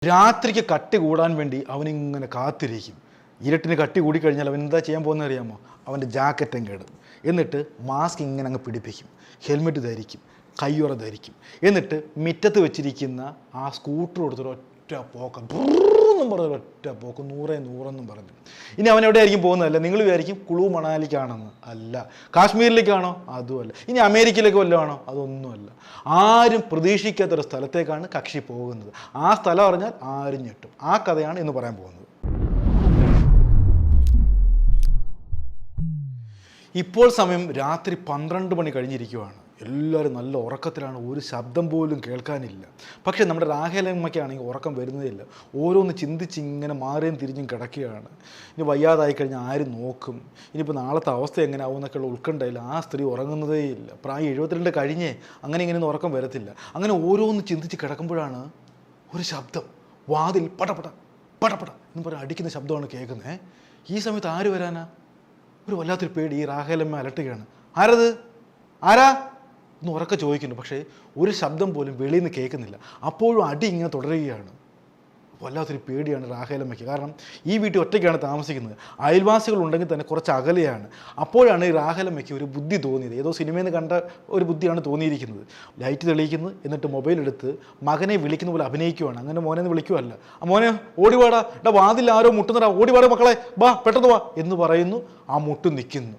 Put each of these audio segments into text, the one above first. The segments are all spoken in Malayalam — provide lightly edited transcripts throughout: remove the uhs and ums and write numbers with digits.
രാത്രിക്ക് കട്ടി കൂടാൻ വേണ്ടി അവനിങ്ങനെ കാത്തിരിക്കും. ഇരുട്ടിന് കട്ടി കൂടിക്കഴിഞ്ഞാൽ അവൻ എന്താ ചെയ്യാൻ പോകുന്നത് അറിയാമോ? അവൻ്റെ ജാക്കറ്റും കേടും. എന്നിട്ട് മാസ്ക് ഇങ്ങനെ അങ്ങ് പിടിപ്പിക്കും, ഹെൽമെറ്റ് ധരിക്കും, കയ്യുറ ധരിക്കും. എന്നിട്ട് മുറ്റത്ത് വെച്ചിരിക്കുന്ന ആ സ്കൂട്ടർ കൊടുത്തൊരു ഒറ്റ പോക്കം, എന്നും പറഞ്ഞ ഒറ്റ പോക്ക്, 100 പറഞ്ഞു. ഇനി അവൻ എവിടെയായിരിക്കും പോകുന്നതല്ല, നിങ്ങൾ വിചാരിക്കും കുളു മണാലിക്കാണെന്ന്. അല്ല. കാശ്മീരിലേക്കാണോ? അതുമല്ല. ഇനി അമേരിക്കയിലേക്ക് വല്ലതും ആണോ? അതൊന്നുമല്ല. ആരും പ്രതീക്ഷിക്കാത്തൊരു സ്ഥലത്തേക്കാണ് കക്ഷി പോകുന്നത്. ആ സ്ഥലം അറിഞ്ഞാൽ ആരും ഞെട്ടും. ആ കഥയാണ് ഇന്ന് പറയാൻ പോകുന്നത്. ഇപ്പോൾ സമയം രാത്രി 12 മണി കഴിഞ്ഞിരിക്കുവാണ്. എല്ലാവരും നല്ല ഉറക്കത്തിലാണ്, ഒരു ശബ്ദം പോലും കേൾക്കാനില്ല. പക്ഷേ നമ്മുടെ റാഹേലമ്മയ്ക്കാണെങ്കിൽ ഉറക്കം വരുന്നതില്ല. ഓരോന്ന് ചിന്തിച്ച് ഇങ്ങനെ മാറിയും തിരിഞ്ഞും കിടക്കുകയാണ്. ഇനി വയ്യാതായി കഴിഞ്ഞാൽ ആരും നോക്കും, ഇനിയിപ്പോൾ നാളത്തെ അവസ്ഥ എങ്ങനെ ആവും എന്നൊക്കെയുള്ള ഉത്കണ്ഠയില്ല. ആ സ്ത്രീ ഉറങ്ങുന്നതേ ഇല്ല. പ്രായം 72 കഴിഞ്ഞേ അങ്ങനെ ഇങ്ങനെയൊന്നും ഉറക്കം വരത്തില്ല. അങ്ങനെ ഓരോന്ന് ചിന്തിച്ച് കിടക്കുമ്പോഴാണ് ഒരു ശബ്ദം. വാതിൽ പടപട പടപട എന്ന് പറഞ്ഞാൽ അടിക്കുന്ന ശബ്ദമാണ് കേൾക്കുന്നത്. ഈ സമയത്ത് ആര് വരാനാ? ഒരു വല്ലാത്തൊരു പേടി. ഈ റാഹേലമ്മ അലട്ടുകയാണ്. ആരത്? ആരാ എന്ന് ഉറക്കെ ചോദിക്കുന്നു. പക്ഷേ ഒരു ശബ്ദം പോലും വെളിയിൽ നിന്ന് കേൾക്കുന്നില്ല. അപ്പോഴും അടി ഇങ്ങനെ തുടരുകയാണ്. വല്ലാത്തൊരു പേടിയാണ് റാഹേലമ്മയ്ക്ക്. കാരണം ഈ വീട്ടിൽ ഒറ്റയ്ക്കാണ് താമസിക്കുന്നത്. അയൽവാസികളുണ്ടെങ്കിൽ തന്നെ കുറച്ച് അകലെയാണ്. അപ്പോഴാണ് ഈ റാഹേലമ്മയ്ക്ക് ഒരു ബുദ്ധി തോന്നിയത്. ഏതോ സിനിമയിൽ നിന്ന് കണ്ട ഒരു ബുദ്ധിയാണ് തോന്നിയിരിക്കുന്നത്. ലൈറ്റ് തെളിയിക്കുന്നു, എന്നിട്ട് മൊബൈൽ എടുത്ത് മകനെ വിളിക്കുന്ന പോലെ അഭിനയിക്കുവാണ്. അങ്ങനെ മോനെ വിളിക്കുവല്ല, ആ മോനെ ഓടിവാടാ, എടാ വാതിൽ ആരോ മുട്ടുന്നടാ, ഓടിവാടാ മക്കളെ, വാ പെട്ടെന്ന് വാ എന്ന് പറയുന്നു. ആ മുട്ടും നിൽക്കുന്നു.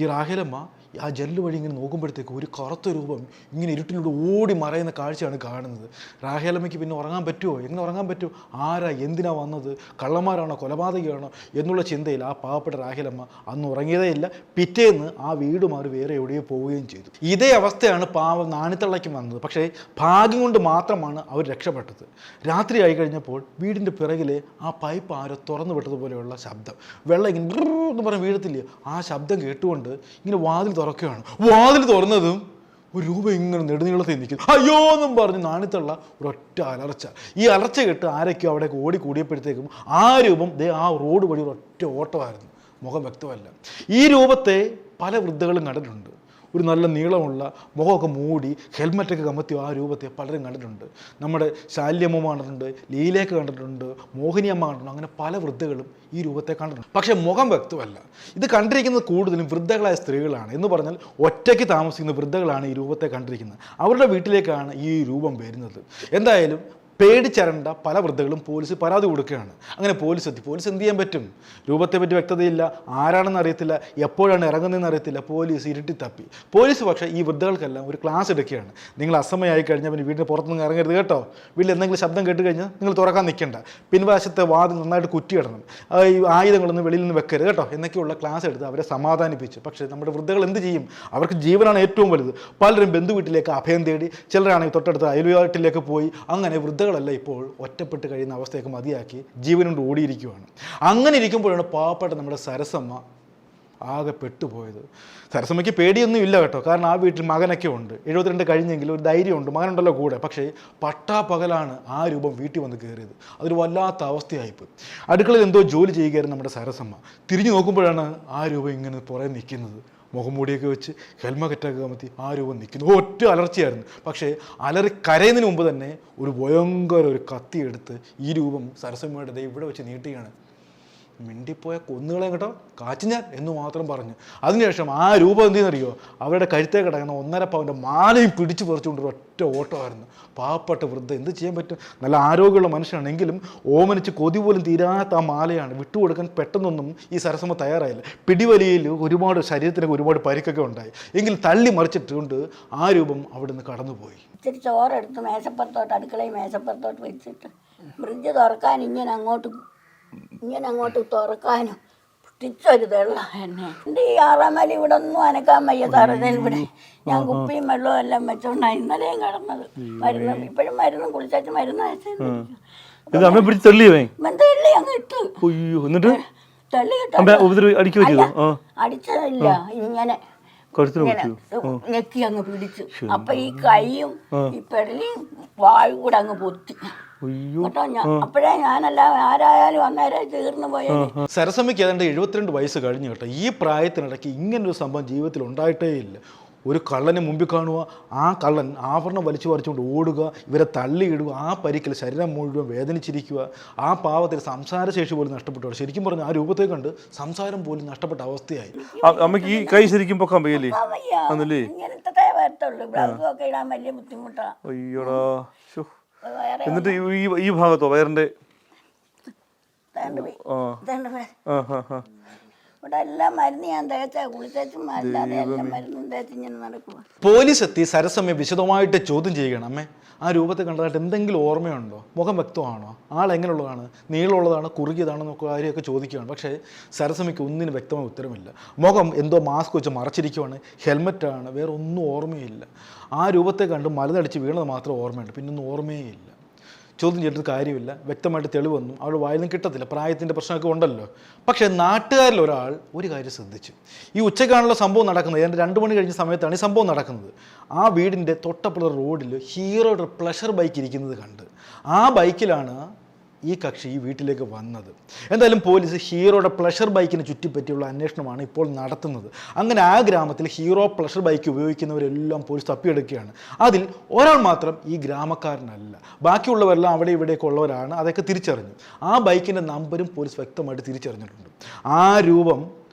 ഈ റാഹേലമ്മ ആ ജനൽ വഴി ഇങ്ങനെ നോക്കുമ്പോഴത്തേക്ക് ഒരു കറുത്ത രൂപം ഇങ്ങനെ ഇരുട്ടിലൂടെ ഓടി മറയുന്ന കാഴ്ചയാണ് കാണുന്നത്. റാഹേലമ്മയ്ക്ക് പിന്നെ ഉറങ്ങാൻ പറ്റുമോ? എങ്ങനെ ഉറങ്ങാൻ പറ്റുമോ? ആരാ, എന്തിനാ വന്നത്? കള്ളന്മാരാണോ, കൊലപാതകമാണോ എന്നുള്ള ചിന്തയിൽ ആ പാവപ്പെട്ട റാഹേലമ്മ അന്ന് ഉറങ്ങിയതേ ഇല്ല. പിറ്റേന്ന് ആ വീട് മാറി വേറെ എവിടെയോ പോവുകയും ചെയ്തു. ഇതേ അവസ്ഥയാണ് പാവം നാണിത്തള്ളയ്ക്കും വന്നത്. പക്ഷേ ഭാഗ്യം കൊണ്ട് മാത്രമാണ് അവർ രക്ഷപ്പെട്ടത്. രാത്രി ആയി കഴിഞ്ഞപ്പോൾ വീടിൻ്റെ പിറകിലെ ആ പൈപ്പ് ആരോ തുറന്നു വിട്ടതുപോലെയുള്ള ശബ്ദം, വെള്ളം ഇങ്ങനെ എന്ന് പറഞ്ഞ് വീഴത്തില്ലേ, ആ ശബ്ദം കേട്ടുകൊണ്ട് ഇങ്ങനെ വാതിൽ തുറക്കുകയാണ്. വാതിൽ തുറന്നതും ഒരു രൂപ ഇങ്ങനെ നെടുനീളത്തിൽ നിൽക്കുന്നു. അയ്യോ എന്നും പറഞ്ഞ് നാണിത്തുള്ള ഒരൊറ്റ അലർച്ച. ഈ അലർച്ച കേട്ട് ആരൊക്കെയോ അവിടേക്ക് ഓടി കൂടിയപ്പോഴത്തേക്കും ആ രൂപം ആ റോഡ് വഴി ഒരൊറ്റ ഓട്ടമായിരുന്നു. മുഖം വ്യക്തമല്ല. ഈ രൂപത്തെ പല വൃദ്ധകളും കണ്ടിട്ടുണ്ട്. ഒരു നല്ല നീളമുള്ള മുഖമൊക്കെ മൂടി ഹെൽമറ്റൊക്കെ കമത്തി ആ രൂപത്തെ പലരും കണ്ടിട്ടുണ്ട്. നമ്മുടെ ശാല്യമ്മ കണ്ടിട്ടുണ്ട്, ലീലയൊക്കെ കണ്ടിട്ടുണ്ട്, മോഹിനിയമ്മ കണ്ടിട്ടുണ്ട്. അങ്ങനെ പല വൃദ്ധകളും ഈ രൂപത്തെ കണ്ടിട്ടുണ്ട്. പക്ഷേ മുഖം വ്യക്തമല്ല. ഇത് കണ്ടിരിക്കുന്നത് കൂടുതലും വൃദ്ധകളായ സ്ത്രീകളാണ്. എന്ന് പറഞ്ഞാൽ ഒറ്റയ്ക്ക് താമസിക്കുന്ന വൃദ്ധകളാണ് ഈ രൂപത്തെ കണ്ടിരിക്കുന്നത്. അവരുടെ വീട്ടിലേക്കാണ് ഈ രൂപം വരുന്നത്. എന്തായാലും പേടിച്ചരണ്ട പല വൃദ്ധകളും പോലീസ് പരാതി കൊടുക്കുകയാണ്. അങ്ങനെ പോലീസ് എത്തി. പോലീസ് എന്ത് ചെയ്യാൻ പറ്റും? രൂപത്തെ പറ്റി വ്യക്തതയില്ല, ആരാണെന്ന് അറിയത്തില്ല, എപ്പോഴാണ് ഇറങ്ങുന്നതെന്ന് അറിയത്തില്ല. പോലീസ് ഇരുട്ടി തപ്പി. പോലീസ് പക്ഷേ ഈ വൃദ്ധകൾക്കെല്ലാം ഒരു ക്ലാസ് എടുക്കുകയാണ്. നിങ്ങൾ അസമയമായി കഴിഞ്ഞാൽ പിന്നെ വീടിന് പുറത്തുനിന്ന് ഇറങ്ങരുത് കേട്ടോ. വീട്ടിൽ എന്തെങ്കിലും ശബ്ദം കേട്ട് കഴിഞ്ഞാൽ നിങ്ങൾ തുറക്കാൻ നിൽക്കണ്ട. പിൻവശത്തെ വാതിൽ നന്നായിട്ട് കുറ്റിയിടണം. ഈ ആയുധങ്ങളൊന്നും വെളിയിൽ നിന്ന് വെക്കരുത് കേട്ടോ എന്നൊക്കെയുള്ള ക്ലാസ് എടുത്ത് അവരെ സമാധാനിപ്പിച്ചു. പക്ഷേ നമ്മുടെ വൃദ്ധകൾ എന്ത് ചെയ്യും? അവർക്ക് ജീവനാണ് ഏറ്റവും വലുത്. പലരും ബന്ധു വീട്ടിലേക്ക് അഭയം തേടി, ചിലരാണെങ്കിൽ തൊട്ടടുത്ത അയൽവീട്ടിലേക്ക് പോയി. അങ്ങനെ വൃദ്ധകളല്ല ഇപ്പോൾ ഒറ്റപ്പെട്ട് കഴിയുന്ന അവസ്ഥയൊക്കെ മതിയാക്കി ജീവനുകൊണ്ട് ഓടിയിരിക്കുകയാണ്. അങ്ങനെ ഇരിക്കുമ്പോഴാണ് പാവപ്പെട്ട നമ്മുടെ സരസമ്മ ആകെ പെട്ടുപോയത്. സരസമ്മയ്ക്ക് പേടിയൊന്നും ഇല്ല കേട്ടോ. കാരണം ആ വീട്ടിൽ മകനൊക്കെ ഉണ്ട്. 72 കഴിഞ്ഞെങ്കിലും ഒരു ധൈര്യമുണ്ട്, മകനുണ്ടല്ലോ കൂടെ. പക്ഷേ പട്ടാപ്പകലാണ് ആ രൂപം വീട്ടിൽ വന്ന് കയറിയത്. അതൊരു വല്ലാത്ത അവസ്ഥയായിപ്പോയി. അടുക്കളയിൽ എന്തോ ജോലി ചെയ്യുകയായിരുന്നു നമ്മുടെ സരസമ്മ. തിരിഞ്ഞു നോക്കുമ്പോഴാണ് ആ രൂപം ഇങ്ങനെ പുറകെ നിൽക്കുന്നത്. മുഖംമൂടിയൊക്കെ വെച്ച് ഹെൽമറ്റൊക്കെ കമത്തി ആ രൂപം നിൽക്കുന്നു. ഒറ്റ അലർച്ചയായിരുന്നു. പക്ഷേ കരയുന്നതിന് മുമ്പ് തന്നെ ഒരു ഭയങ്കര ഒരു കത്തി എടുത്ത് ഈ രൂപം സരസമ്മയുടെ ഇവിടെ വെച്ച് നീട്ടുകയാണ്. മിണ്ടിപ്പോയ കൊന്നുകളെ കേട്ടോ, കാച്ചു ഞാൻ എന്ന് മാത്രം പറഞ്ഞു. അതിനുശേഷം ആ രൂപം എന്തെന്നറിയോ, അവരുടെ കഴുത്തേ കിടക്കുന്ന 1.5 പവൻ്റെ മാലയും പിടിച്ചു പറിച്ചുകൊണ്ട് ഒറ്റ ഓട്ടമായിരുന്നു. പാവപ്പെട്ട വൃദ്ധ എന്ത് ചെയ്യാൻ പറ്റും? നല്ല ആരോഗ്യമുള്ള മനുഷ്യനാണെങ്കിലും ഓമനിച്ച് കൊതി പോലും തീരാത്ത ആ മാലയാണ് വിട്ടുകൊടുക്കാൻ പെട്ടെന്നൊന്നും ഈ സരസമ്മ തയ്യാറായില്ല. പിടിവലിയിൽ ഒരുപാട് ശരീരത്തിനൊക്കെ ഒരുപാട് പരിക്കൊക്കെ ഉണ്ടായി. എങ്കിലും തള്ളി മറിച്ചിട്ടുകൊണ്ട് ആ രൂപം അവിടുന്ന് കടന്നുപോയി. ഇച്ചിരി ചോറെടുത്ത് മേശപ്പുറത്തോട്ട്, അടുക്കളയിൽ മേശപ്പുറത്തോട്ട് വെച്ചിട്ട് ഫ്രിഡ്ജ് തുറക്കാൻ ഇങ്ങനെ അങ്ങോട്ട് തുറക്കാനും പൊട്ടിച്ചൊരു വെള്ളം എന്നെ എൻ്റെ ഈ ആറാമലി ഇവിടെ ഒന്നും അനക്കാൻ വയ്യ സാറേ. ഇവിടെ ഞാൻ കുപ്പിയും വെള്ളവും എല്ലാം വെച്ചോണ്ടാണ് ഇന്നലെയും കിടന്നത്. മരുന്ന് ഇപ്പോഴും മരുന്നും കുളിച്ചു മരുന്ന് തള്ളി അങ്ങ് ഇട്ട് തള്ളി അടിച്ചതല്ല, ഇങ്ങനെ ഞെക്കി അങ്ങ് പിടിച്ചു. അപ്പൊ ഈ കൈയും ഈ പെടലിയും വായു കൂടെ അങ്ങ് പൊത്തി കേട്ടോ. അപ്പോഴേ ഞാനല്ല ആരായാലും അന്നേരം തീർന്നു പോയത്. സരസമ്മയ്ക്ക് ഏതാണ്ട് 72 വയസ്സ് കഴിഞ്ഞു കേട്ടോ. ഈ പ്രായത്തിനിടയ്ക്ക് ഇങ്ങനൊരു സംഭവം ജീവിതത്തിൽ ഉണ്ടായിട്ടേ ഇല്ല. ഒരു കള്ളനെ മുമ്പിൽ കാണുക, ആ കള്ളൻ ആഭരണം വലിച്ചു പറിച്ചുകൊണ്ട് ഓടുക, ഇവരെ തള്ളിയിടുക, ആ പരിക്കിൽ ശരീരം മുഴുവൻ വേദനിച്ചിരിക്കുക, ആ പാവത്തിൽ സംസാരശേഷി പോലും നഷ്ടപ്പെട്ടു. ശരിക്കും പറഞ്ഞു ആ രൂപത്തെ കണ്ട് സംസാരം പോലും നഷ്ടപ്പെട്ട അവസ്ഥയായി. അമ്മയ്ക്ക് ഈ കൈ ശരിക്കും പൊക്കാൻ വയ്യല്ലേ? ആണല്ലേ? ഇങ്ങനത്തെ വരത്തുള്ളൂ. ബ്ലൗസും ഒക്കെ ഇടാൻ വലിയ ബുദ്ധിമുട്ടാണ്. അയ്യോടാ. എന്നിട്ട് ഈ ഭാഗത്തോ വയറിന്റെ ഇവിടെ എല്ലാം മരുന്ന് ഞാൻ തേച്ചാ കുളിച്ചും അല്ലാതെ എല്ലാം മരുന്നും തേച്ച് ഇങ്ങനെ നടക്കുക. പോലീസ് എത്തി സരസമ്മയെ വിശദമായിട്ട് ചോദ്യം ചെയ്യുകയാണ്. അമ്മേ, ആ രൂപത്തെ കണ്ടതായിട്ട് എന്തെങ്കിലും ഓർമ്മയുണ്ടോ? മുഖം വ്യക്തമാണോ? ആൾ എങ്ങനെയുള്ളതാണ്? നീളമുള്ളതാണ്, കുറുകിയതാണെന്നൊക്കെ കാര്യമൊക്കെ ചോദിക്കുകയാണ്. പക്ഷേ സരസമ്മയ്ക്ക് ഒന്നിനും വ്യക്തമായ ഉത്തരമില്ല. മുഖം എന്തോ മാസ്ക് വെച്ച് മറച്ചിരിക്കുവാണ്, ഹെൽമെറ്റാണ്, വേറെ ഒന്നും ഓർമ്മയില്ല. ആ രൂപത്തെ കണ്ട് മലനടിച്ച് വീണത് മാത്രം ഓർമ്മയുണ്ട്, പിന്നൊന്നും ഓർമ്മയേ ഇല്ല. ചോദ്യം ചെയ്തിട്ട് കാര്യമില്ല, വ്യക്തമായിട്ട് തെളിവൊന്നും അവൾ വായിൽ നിന്ന് കിട്ടത്തില്ല, പ്രായത്തിൻ്റെ പ്രശ്നമൊക്കെ ഉണ്ടല്ലോ. പക്ഷേ നാട്ടുകാരിൽ ഒരാൾ ഒരു കാര്യം ശ്രദ്ധിച്ചു. ഈ ഉച്ചയ്ക്കാണുള്ള സംഭവം നടക്കുന്നത്, ഏതാണ്ട് 2 മണി കഴിഞ്ഞ സമയത്താണ് ഈ സംഭവം നടക്കുന്നത്. ആ വീടിൻ്റെ തൊട്ടപ്പുറ റോഡിൽ ഹീറോയുടെ പ്ലഷർ ബൈക്ക് ഇരിക്കുന്നത് കണ്ട് ആ ബൈക്കിലാണ് ഈ കക്ഷി ഈ വീട്ടിലേക്ക് വന്നത്. എന്തായാലും പോലീസ് ഹീറോയുടെ പ്ലഷർ ബൈക്കിനെ ചുറ്റിപ്പറ്റിയുള്ള അന്വേഷണമാണ് ഇപ്പോൾ നടത്തുന്നത്. അങ്ങനെ ആ ഗ്രാമത്തിൽ ഹീറോ പ്ലഷർ ബൈക്ക് ഉപയോഗിക്കുന്നവരെല്ലാം പോലീസ് തപ്പിയെടുക്കുകയാണ്. അതിൽ ഒരാൾ മാത്രം ഈ ഗ്രാമക്കാരനല്ല, ബാക്കിയുള്ളവരെല്ലാം അവിടെ ഇവിടെയൊക്കെ ഉള്ളവരാണ്. അതൊക്കെ തിരിച്ചറിഞ്ഞു. ആ ബൈക്കിൻ്റെ നമ്പരും പോലീസ് വ്യക്തമായിട്ട് തിരിച്ചറിഞ്ഞിട്ടുണ്ട്. ആ രൂപം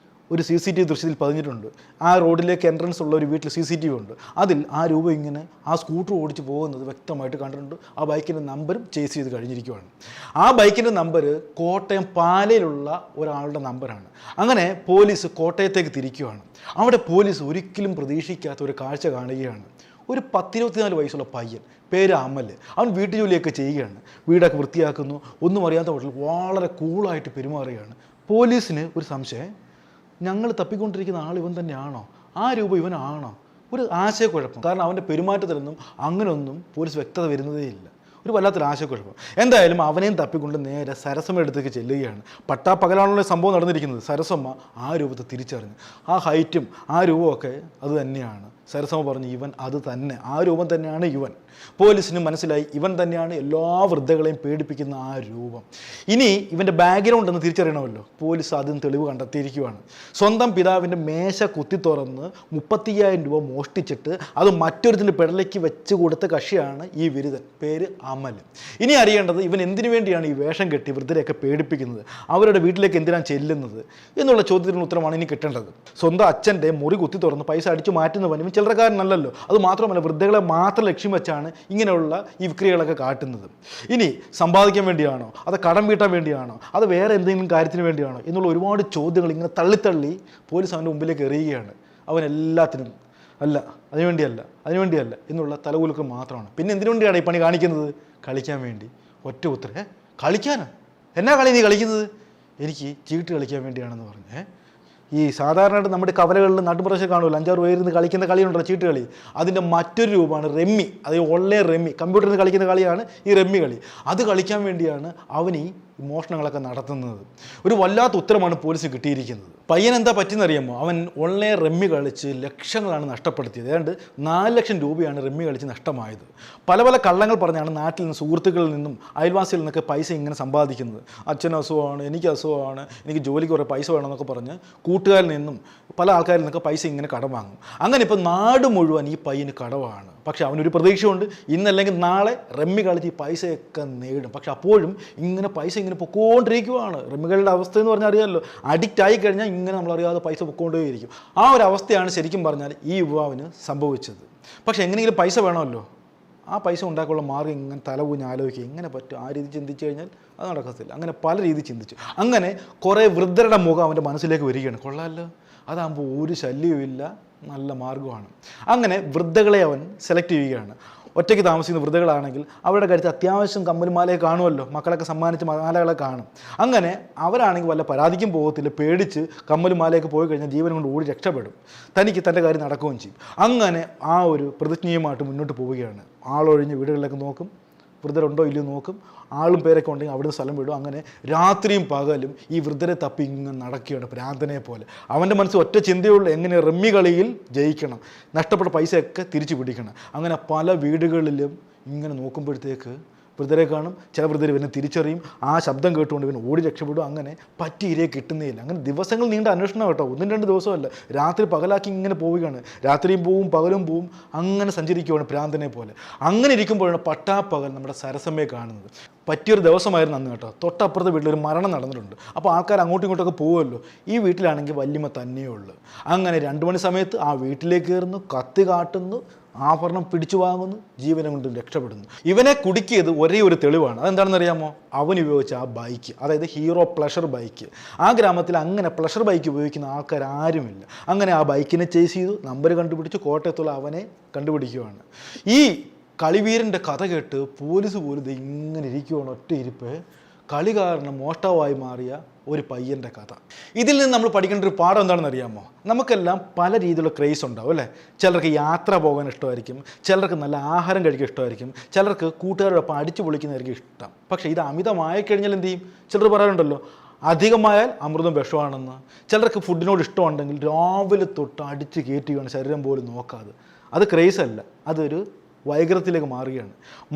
ഒരു CCTV ദൃശ്യത്തിൽ പതിഞ്ഞിട്ടുണ്ട്. ആ റോഡിലേക്ക് എൻട്രൻസ് ഉള്ള ഒരു വീട്ടിൽ CCTV ഉണ്ട്. അതിൽ ആ രൂപം ഇങ്ങനെ ആ സ്കൂട്ടർ ഓടിച്ച് പോകുന്നത് വ്യക്തമായിട്ട് കണ്ടിട്ടുണ്ട്. ആ ബൈക്കിൻ്റെ നമ്പറും ചേസ് ചെയ്ത് കഴിഞ്ഞിരിക്കുകയാണ്. ആ ബൈക്കിൻ്റെ നമ്പർ കോട്ടയം പാലയിലുള്ള ഒരാളുടെ നമ്പറാണ്. അങ്ങനെ പോലീസ് കോട്ടയത്തേക്ക് തിരിക്കുകയാണ്. അവിടെ പോലീസ് ഒരിക്കലും പ്രതീക്ഷിക്കാത്ത ഒരു കാഴ്ച കാണുകയാണ്. ഒരു 10-24 വയസ്സുള്ള പയ്യൻ, പേര് അമൽ. അവൻ വീട്ടുജോലിയൊക്കെ ചെയ്യുകയാണ്, വീടൊക്കെ വൃത്തിയാക്കുന്നു, ഒന്നും അറിയാത്ത വീട്ടിൽ വളരെ കൂളായിട്ട് പെരുമാറുകയാണ്. പോലീസിന് ഒരു സംശയം, ഞങ്ങൾ തപ്പിക്കൊണ്ടിരിക്കുന്ന ആൾ ഇവൻ തന്നെയാണോ? ആ രൂപം ഇവനാണോ? ഒരു ആശയക്കുഴപ്പം. കാരണം അവൻ്റെ പെരുമാറ്റത്തിലൊന്നും അങ്ങനെയൊന്നും പോലീസ് വ്യക്തത വരുന്നതേ ഇല്ല. ഒരു വല്ലാത്തൊരു ആശയക്കുഴപ്പം. എന്തായാലും അവനെയും തപ്പിക്കൊണ്ട് നേരെ സരസമ്മ അടുത്തേക്ക് ചെല്ലുകയാണ്. പട്ടാപ്പകലാണുള്ള സംഭവം നടന്നിരിക്കുന്നത്. സരസമ്മ ആ രൂപത്തെ തിരിച്ചറിഞ്ഞു. ആ ഹൈറ്റും ആ രൂപമൊക്കെ അത് തന്നെയാണ്. സരസമ്മ പറഞ്ഞു, ഇവൻ അത് തന്നെ, ആ രൂപം തന്നെയാണ് ഇവൻ. പോലീസിന് മനസ്സിലായി ഇവൻ തന്നെയാണ് എല്ലാ വൃദ്ധകളെയും പേടിപ്പിക്കുന്ന ആ രൂപം. ഇനി ഇവൻ്റെ ബാക്ക്ഗ്രൗണ്ട് എന്ന് തിരിച്ചറിയണമല്ലോ. പോലീസ് അതിന് തെളിവ് കണ്ടെത്തിയിരിക്കുകയാണ്. സ്വന്തം പിതാവിൻ്റെ മേശ കുത്തി തുറന്ന് 35,000 രൂപ മോഷ്ടിച്ചിട്ട് അത് മറ്റൊരുത്തിൻ്റെ പെടലേക്ക് വെച്ച് കൊടുത്ത കക്ഷിയാണ് ഈ വിരുദ്ധൻ, പേര് അമൽ. ഇനി അറിയേണ്ടത് ഇവൻ എന്തിനു വേണ്ടിയാണ് ഈ വേഷം കെട്ടി വൃദ്ധരെയൊക്കെ പേടിപ്പിക്കുന്നത്, അവരുടെ വീട്ടിലേക്ക് എന്തിനാണ് ചെല്ലുന്നത് എന്നുള്ള ചോദ്യത്തിനുള്ള ഉത്തരമാണ് ഇനി കിട്ടേണ്ടത്. സ്വന്തം അച്ഛൻ്റെ മുറി കുത്തി തുറന്ന് പൈസ അടിച്ചു മാറ്റുന്നവൻ ഇവൻ ചില്ലറക്കാരനല്ലല്ലോ. അത് മാത്രമല്ല, വൃദ്ധകളെ മാത്രം ലക്ഷ്യം വെച്ചാണ് ഇങ്ങനെയുള്ള ഈ വിക്രികളൊക്കെ കാട്ടുന്നത്. ഇനി സമ്പാദിക്കാൻ വേണ്ടിയാണോ, അത് കടം വീട്ടാൻ വേണ്ടിയാണോ, അത് വേറെ എന്തെങ്കിലും കാര്യത്തിന് വേണ്ടിയാണോ എന്നുള്ള ഒരുപാട് ചോദ്യങ്ങൾ ഇങ്ങനെ തള്ളി പോലീസ് അവൻ്റെ മുമ്പിലേക്ക് എറിയുകയാണ്. അവൻ എല്ലാത്തിനും അല്ല, അതിനുവേണ്ടിയല്ല എന്നുള്ള തലകുലുക്കം മാത്രമാണ്. പിന്നെ എന്തിനു വേണ്ടിയാണ് ഈ പണി കാണിക്കുന്നത്? കളിക്കാൻ വേണ്ടി. ഒറ്റ ഉത്തരം, കളിക്കാനാ? എന്നാ കളി നീ കളിക്കുന്നത്? എനിക്ക് ചീട്ട് കളിക്കാൻ വേണ്ടിയാണെന്ന് പറഞ്ഞു. ഈ സാധാരണയായിട്ട് നമ്മുടെ കവലകളിൽ നാട്ടുപ്രദേശം കാണുമല്ലോ, 5-6 പേരിന്ന് കളിക്കുന്ന കളിയുണ്ടല്ലോ, ചീട്ട് കളി. അതിൻ്റെ മറ്റൊരു രൂപമാണ് റമ്മി. അത് ഓൺലൈൻ റമ്മി, കമ്പ്യൂട്ടറിൽ നിന്ന് കളിക്കുന്ന കളിയാണ് ഈ റമ്മി കളി. അത് കളിക്കാൻ വേണ്ടിയാണ് അവൻ ഈ മോഷണങ്ങളൊക്കെ നടത്തുന്നത്. ഒരു വല്ലാത്ത ഉത്തരമാണ് പോലീസ് കിട്ടിയിരിക്കുന്നത്. പയ്യൻ എന്താ പറ്റിയെന്നറിയാമോ? അവൻ ഓൺലൈൻ റമ്മി കളിച്ച് ലക്ഷങ്ങളാണ് നഷ്ടപ്പെടുത്തിയത്. ഏതാണ്ട് 4 ലക്ഷം രൂപയാണ് റമ്മി കളിച്ച് നഷ്ടമായത്. പല കള്ളങ്ങൾ പറഞ്ഞാണ് നാട്ടിൽ നിന്ന്, സുഹൃത്തുക്കളിൽ നിന്നും അയൽവാസികളിൽ നിന്നൊക്കെ പൈസ ഇങ്ങനെ സമ്പാദിക്കുന്നത്. അച്ഛന് അസുഖമാണ്, എനിക്ക് അസുഖമാണ്, എനിക്ക് ജോലിക്ക് കുറേ പൈസ വേണമെന്നൊക്കെ പറഞ്ഞ് കൂട്ടുകാരിൽ നിന്നും പല ആൾക്കാരിൽ നിന്നൊക്കെ പൈസ ഇങ്ങനെ കടം വാങ്ങും. അങ്ങനെ ഇപ്പോൾ നാട് മുഴുവൻ ഈ പയ്യന് കടവാണ്. പക്ഷേ അവനൊരു പ്രതീക്ഷയുണ്ട്, ഇന്നല്ലെങ്കിൽ നാളെ റമ്മി കളിച്ച് ഈ പൈസയൊക്കെ നേടും. പക്ഷെ അപ്പോഴും ഇങ്ങനെ പൈസ ഇങ്ങനെ പൊക്കോണ്ടിരിക്കുവാണ്. റമ്മികളുടെ അവസ്ഥ എന്ന് പറഞ്ഞാൽ അറിയാമല്ലോ, അഡിക്റ്റ് ആയി കഴിഞ്ഞാൽ ഇങ്ങനെ നമ്മളറിയാതെ പൈസ പൊക്കോണ്ടേയിരിക്കും. ആ ഒരു അവസ്ഥയാണ് ശരിക്കും പറഞ്ഞാൽ ഈ യുവാവിന് സംഭവിച്ചത്. പക്ഷെ എങ്ങനെയെങ്കിലും പൈസ വേണമല്ലോ. ആ പൈസ ഉണ്ടാക്കാനുള്ള മാർഗ്ഗം ഇങ്ങനെ തലകുഞ്ഞ് ആലോചിക്കുക, എങ്ങനെ പറ്റും? ആ രീതി ചിന്തിച്ചു കഴിഞ്ഞാൽ അത് നടക്കത്തില്ല. അങ്ങനെ പല രീതി ചിന്തിച്ചു. അങ്ങനെ കുറേ വൃദ്ധരുടെ മുഖം അവൻ്റെ മനസ്സിലേക്ക് വരികയാണ്. കൊള്ളാമല്ലോ, അതാകുമ്പോൾ ഒരു ശല്യവുമില്ല, നല്ല മാർഗ്ഗമാണ്. അങ്ങനെ വൃദ്ധകളെ അവൻ സെലക്ട് ചെയ്യുകയാണ്. ഒറ്റയ്ക്ക് താമസിക്കുന്ന വൃദ്ധകളാണെങ്കിൽ അവരുടെ കാര്യത്തിൽ അത്യാവശ്യം കമ്മലുമാലയെ കാണുമല്ലോ, മക്കളൊക്കെ സമ്മാനിച്ച് മാലകളെ കാണും. അങ്ങനെ അവരാണെങ്കിൽ വല്ല പരാതിക്കും പോകത്തില്ല, പേടിച്ച് കമ്മലുമാലയൊക്കെ പോയി കഴിഞ്ഞാൽ ജീവൻ കൊണ്ട് ഓടി രക്ഷപ്പെടും, തനിക്ക് തൻ്റെ കാര്യം നടക്കുകയും ചെയ്യും. അങ്ങനെ ആ ഒരു പ്രതിജ്ഞയുമായിട്ട് മുന്നോട്ട് പോവുകയാണ്. ആളൊഴിഞ്ഞ് വീടുകളിലേക്ക് നോക്കും, വൃദ്ധരുണ്ടോ ഇല്ലയോ നോക്കും, ആളും പേരൊക്കെ ഉണ്ടെങ്കിൽ അവിടുന്ന് സ്ഥലം വിടും. അങ്ങനെ രാത്രിയും പകലും ഈ വൃദ്ധരെ തപ്പി ഇങ്ങനെ നടക്കുകയാണ് ഭ്രാന്തനെ പോലെ. അവൻ്റെ മനസ്സിൽ ഒറ്റ ചിന്തയുള്ളൂ, എങ്ങനെ റമ്മി കളിയിൽ ജയിക്കണം, നഷ്ടപ്പെട്ട പൈസയൊക്കെ തിരിച്ചു പിടിക്കണം. അങ്ങനെ പല വീടുകളിലും ഇങ്ങനെ നോക്കുമ്പോഴത്തേക്ക് വൃദ്ധരെ കാണും, ചില വൃദ്ധർ ഇവനെ തിരിച്ചറിയും, ആ ശബ്ദം കേട്ടുകൊണ്ട് ഇവൻ ഓടി രക്ഷപ്പെടും. അങ്ങനെ പറ്റിയിരയെ കിട്ടുന്നേയില്ല. അങ്ങനെ ദിവസങ്ങൾ നീണ്ട അന്വേഷണം കേട്ടോ, 1-2 ദിവസമല്ല, രാത്രി പകലാക്കി ഇങ്ങനെ പോവുകയാണ്. രാത്രിയും പോവും പകലും പോവും, അങ്ങനെ സഞ്ചരിക്കുകയാണ് ഭ്രാന്തനെ പോലെ. അങ്ങനെ ഇരിക്കുമ്പോഴാണ് പട്ടാപ്പകൽ നമ്മുടെ സരസമ്മയെ കാണുന്നത്. പറ്റിയൊരു ദിവസമായിരുന്നു അന്ന് കേട്ടോ. തൊട്ടപ്പുറത്തെ വീട്ടിലൊരു മരണം നടന്നിട്ടുണ്ട്. അപ്പോൾ ആൾക്കാർ അങ്ങോട്ടും ഇങ്ങോട്ടൊക്കെ പോകുമല്ലോ. ഈ വീട്ടിലാണെങ്കിൽ വല്യമ്മ തന്നെയേ ഉള്ളൂ. അങ്ങനെ 2 മണി സമയത്ത് ആ വീട്ടിലേക്ക് കയറുന്നു, കത്തി കാട്ടുന്നു, ആഭരണം പിടിച്ചു വാങ്ങുന്നു, ജീവനെ കൊണ്ട് രക്ഷപ്പെടുന്നു. ഇവനെ കുടുക്കിയത് ഒരേ ഒരു തെളിവാണ്. അതെന്താണെന്ന് അറിയാമോ? അവൻ ഉപയോഗിച്ച ആ ബൈക്ക്, അതായത് ഹീറോ പ്ലഷർ ബൈക്ക്. ആ ഗ്രാമത്തിൽ അങ്ങനെ പ്ലഷർ ബൈക്ക് ഉപയോഗിക്കുന്ന ആൾക്കാർ ആരുമില്ല. അങ്ങനെ ആ ബൈക്കിനെ ചേസ് ചെയ്തു, നമ്പർ കണ്ടുപിടിച്ച് കോട്ടയത്തുള്ള അവനെ കണ്ടുപിടിക്കുകയാണ്. ഈ കളിവീരൻ്റെ കഥ കേട്ട് പോലീസ് പോലും ഇങ്ങനെ ഇരിക്കുകയാണ്, ഒറ്റ ഇരിപ്പ്. കളി കാരണം മോഷ്ടാവായി മാറിയ ഒരു പയ്യൻ്റെ കഥ. ഇതിൽ നിന്ന് നമ്മൾ പഠിക്കേണ്ട ഒരു പാഠം എന്താണെന്ന് അറിയാമോ? നമുക്കെല്ലാം പല രീതിയിലുള്ള ക്രേസ് ഉണ്ടാവും അല്ലേ? ചിലർക്ക് യാത്ര പോകാൻ ഇഷ്ടമായിരിക്കും, ചിലർക്ക് നല്ല ആഹാരം കഴിക്കാൻ ഇഷ്ടമായിരിക്കും, ചിലർക്ക് കൂട്ടുകാരോടൊപ്പം അടിച്ചു പൊളിക്കുന്നതായിരിക്കും ഇഷ്ടം. പക്ഷേ ഇത് അമിതമായി കഴിഞ്ഞാൽ എന്ത് ചെയ്യും? ചിലർ പറയാറുണ്ടല്ലോ, അധികമായാൽ അമൃതം വിഷമാണെന്ന്. ചിലർക്ക് ഫുഡിനോട് ഇഷ്ടമുണ്ടെങ്കിൽ രാവിലെ തൊട്ട് അടിച്ച് കയറ്റുകയാണ്, ശരീരം പോലും നോക്കാതെ. അത് ക്രേസ് അല്ല, അതൊരു വൈകൃതത്തിലേക്ക് മാറുകയാണ്.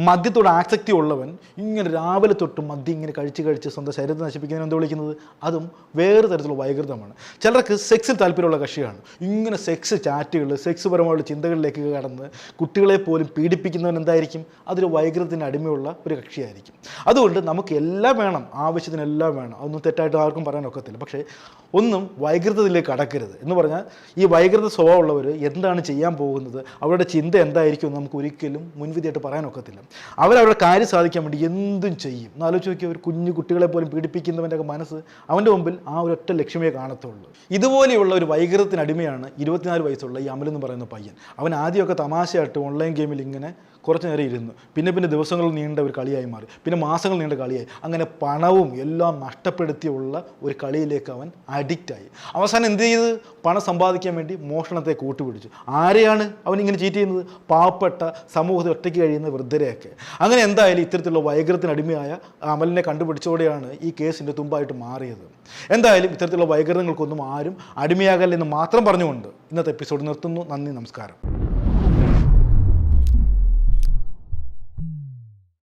മദ്യത്തോട് ആസക്തി ഉള്ളവൻ ഇങ്ങനെ രാവിലെ തൊട്ട് മദ്യം ഇങ്ങനെ കഴിച്ച് സ്വന്തം ശരീരത്തെ നശിപ്പിക്കുന്നതിന് എന്താ വിളിക്കുന്നത്? അതും വേറെ തരത്തിലുള്ള വൈകൃതമാണ്. ചിലർക്ക് സെക്സിൽ താല്പര്യമുള്ള കക്ഷിയാണ്. ഇങ്ങനെ സെക്സ് ചാറ്റുകൾ, സെക്സ് പരമായുള്ള ചിന്തകളിലേക്ക് കടന്ന് കുട്ടികളെ പോലും പീഡിപ്പിക്കുന്നവൻ എന്തായിരിക്കും? അതൊരു വൈകൃതത്തിന് അടിമയുള്ള ഒരു കക്ഷിയായിരിക്കും. അതുകൊണ്ട് നമുക്ക് എല്ലാം വേണം, ആവശ്യത്തിനെല്ലാം വേണം, അതൊന്നും തെറ്റായിട്ട് ആർക്കും പറയാൻ ഒക്കത്തില്ല. പക്ഷേ ഒന്നും വൈകൃതത്തിലേക്ക് കടക്കരുത്. എന്ന് പറഞ്ഞാൽ ഈ വൈകൃത സ്വഭാവമുള്ളവർ എന്താണ് ചെയ്യാൻ പോകുന്നത്, അവരുടെ ചിന്ത എന്തായിരിക്കും എന്ന് നമുക്ക് ഒരിക്കലും മുൻവിധിയായിട്ട് പറയാനൊക്കത്തില്ല. അവരവരുടെ കാര്യം സാധിക്കാൻ വേണ്ടി എന്തും ചെയ്യും. ഒന്ന് ആലോചിച്ച് നോക്കിയാൽ ഒരു കുഞ്ഞു കുട്ടികളെ പോലും പീഡിപ്പിക്കുന്നവൻ്റെ ഒക്കെ മനസ്സ് അവൻ്റെ മുമ്പിൽ ആ ഒരൊറ്റ ലക്ഷ്യമേ കാണത്തുള്ളൂ. ഇതുപോലെയുള്ള ഒരു വൈകൃതത്തിന് അടിമയാണ് 24 വയസ്സുള്ള ഈ അമൽ എന്ന് പറയുന്ന പയ്യൻ. അവൻ ആദ്യമൊക്കെ തമാശയായിട്ട് ഓൺലൈൻ ഗെയിമിൽ ഇങ്ങനെ കുറച്ച് നേരം ഇരുന്നു, പിന്നെ ദിവസങ്ങൾ നീണ്ട ഒരു കളിയായി മാറി, പിന്നെ മാസങ്ങൾ നീണ്ട കളിയായി. അങ്ങനെ പണവും എല്ലാം നഷ്ടപ്പെടുത്തിയുള്ള ഒരു കളിയിലേക്ക് അവൻ അഡിക്റ്റായി. അവസാനം എന്ത് ചെയ്ത്? പണം സമ്പാദിക്കാൻ വേണ്ടി മോഷണത്തെ കൂട്ടുപിടിച്ചു. ആരെയാണ് അവൻ ഇങ്ങനെ ചീറ്റ് ചെയ്യുന്നത്? പാവപ്പെട്ട സമൂഹത്തിൽ ഒറ്റയ്ക്ക് കഴിയുന്ന വൃദ്ധരെയൊക്കെ. അങ്ങനെ എന്തായാലും ഇത്തരത്തിലുള്ള വൈകൃതത്തിന് അടിമയായ അമലിനെ കണ്ടുപിടിച്ചോടെയാണ് ഈ കേസിൻ്റെ തുമ്പായിട്ട് മാറിയത്. എന്തായാലും ഇത്തരത്തിലുള്ള വൈകൃതങ്ങൾക്കൊന്നും ആരും അടിമയാകല്ലെന്ന് മാത്രം പറഞ്ഞുകൊണ്ട് ഇന്നത്തെ എപ്പിസോഡ് നിർത്തുന്നു. നന്ദി, നമസ്കാരം.